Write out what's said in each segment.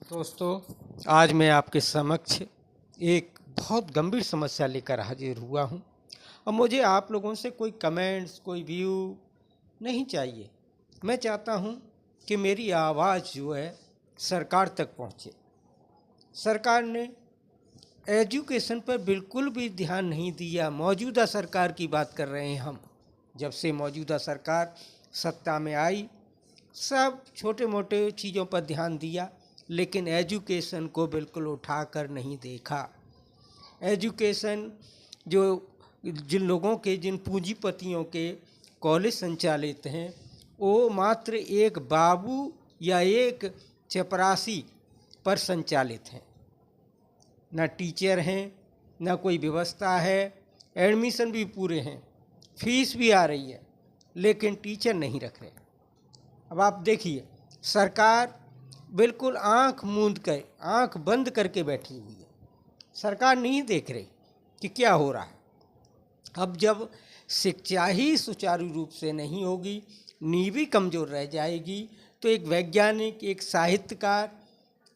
दोस्तों, आज मैं आपके समक्ष एक बहुत गंभीर समस्या लेकर हाजिर हुआ हूँ और मुझे आप लोगों से कोई कमेंट्स, कोई व्यू नहीं चाहिए। मैं चाहता हूँ कि मेरी आवाज़ जो है सरकार तक पहुँचे। सरकार ने एजुकेशन पर बिल्कुल भी ध्यान नहीं दिया। मौजूदा सरकार की बात कर रहे हैं हम। जब से मौजूदा सरकार सत्ता में आई, सब छोटे मोटे चीज़ों पर ध्यान दिया, लेकिन एजुकेशन को बिल्कुल उठाकर नहीं देखा। एजुकेशन जो जिन लोगों के, जिन पूंजीपतियों के कॉलेज संचालित हैं, वो मात्र एक बाबू या एक चपरासी पर संचालित हैं। न टीचर हैं, न कोई व्यवस्था है। एडमिशन भी पूरे हैं, फीस भी आ रही है, लेकिन टीचर नहीं रख रहे। अब आप देखिए, सरकार बिल्कुल आंख मूंद कर, आंख बंद करके बैठी हुई है। सरकार नहीं देख रही कि क्या हो रहा है। अब जब शिक्षा ही सुचारू रूप से नहीं होगी, नींव कमज़ोर रह जाएगी, तो एक वैज्ञानिक, एक साहित्यकार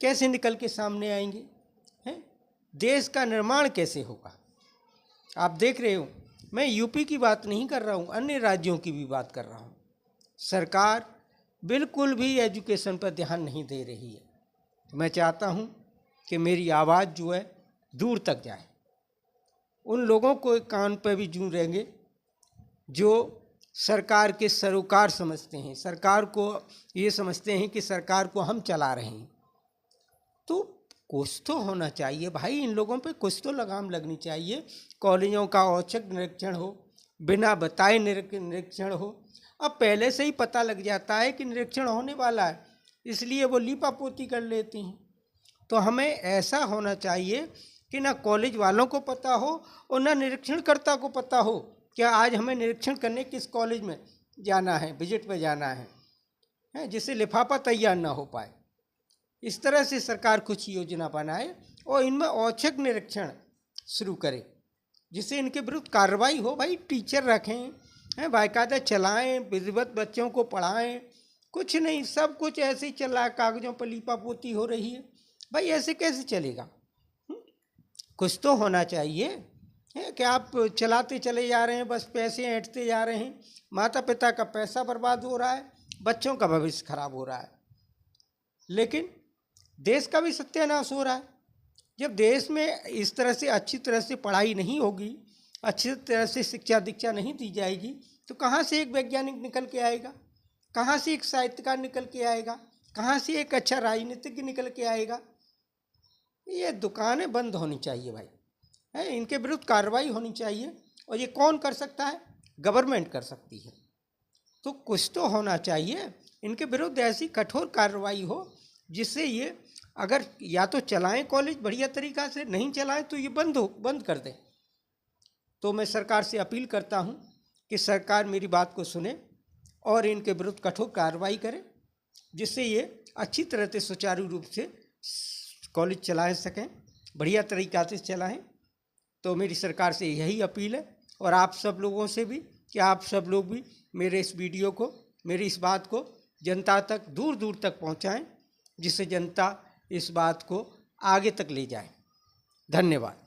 कैसे निकल के सामने आएंगे? हैं? देश का निर्माण कैसे होगा? आप देख रहे हो, मैं यूपी की बात नहीं कर रहा हूँ, अन्य राज्यों की भी बात कर रहा हूँ। सरकार बिल्कुल भी एजुकेशन पर ध्यान नहीं दे रही है। मैं चाहता हूँ कि मेरी आवाज़ जो है दूर तक जाए, उन लोगों को कान पर भी जूं रहेंगे जो सरकार के सरोकार समझते हैं, सरकार को ये समझते हैं कि सरकार को हम चला रहे हैं। तो कुछ तो होना चाहिए भाई, इन लोगों पे कुछ तो लगाम लगनी चाहिए। कॉलेजों का औचक निरीक्षण हो, बिना बताए निरीक्षण हो। अब पहले से ही पता लग जाता है कि निरीक्षण होने वाला है, इसलिए वो लीपापोती कर लेती हैं। तो हमें ऐसा होना चाहिए कि ना कॉलेज वालों को पता हो और ना निरीक्षणकर्ता को पता हो कि आज हमें निरीक्षण करने किस कॉलेज में जाना है, विजिट पे जाना है, जिससे लिफाफा तैयार ना हो पाए। इस तरह से सरकार कुछ योजना बनाए और इनमें औचक निरीक्षण शुरू करे, जिससे इनके विरुद्ध कार्रवाई हो। भाई टीचर रखें, बाकायदा चलाएं, विधिवत बच्चों को पढ़ाएं। कुछ नहीं, सब कुछ ऐसे ही चल रहा है, कागजों पर लीपापोती हो रही है। भाई ऐसे कैसे चलेगा? कुछ तो होना चाहिए। है कि आप चलाते चले जा रहे हैं, बस पैसे ऐंठते जा रहे हैं। माता पिता का पैसा बर्बाद हो रहा है, बच्चों का भविष्य खराब हो रहा है, लेकिन देश का भी सत्यानाश हो रहा है। जब देश में इस तरह से अच्छी तरह से पढ़ाई नहीं होगी, अच्छी तरह से शिक्षा दीक्षा नहीं दी जाएगी, तो कहाँ से एक वैज्ञानिक निकल के आएगा? कहाँ से एक साहित्यकार निकल के आएगा? कहाँ से एक अच्छा राजनीतिज्ञ निकल के आएगा? ये दुकानें बंद होनी चाहिए भाई, है, इनके विरुद्ध कार्रवाई होनी चाहिए। और ये कौन कर सकता है? गवर्नमेंट कर सकती है। तो कुछ तो होना चाहिए, इनके विरुद्ध ऐसी कठोर कार्रवाई हो जिससे ये, अगर या तो चलाएं कॉलेज बढ़िया तरीक़ा से, नहीं चलाएं तो ये बंद कर दें। तो मैं सरकार से अपील करता हूं कि सरकार मेरी बात को सुने और इनके विरुद्ध कठोर कार्रवाई करे, जिससे ये अच्छी तरह से सुचारू रूप से कॉलेज चला सकें, बढ़िया तरीक़ा से चलाएं। तो मेरी सरकार से यही अपील है, और आप सब लोगों से भी, कि आप सब लोग भी मेरे इस वीडियो को, मेरी इस बात को जनता तक, दूर दूर तक पहुंचाएं, जिससे जनता इस बात को आगे तक ले जाए। धन्यवाद।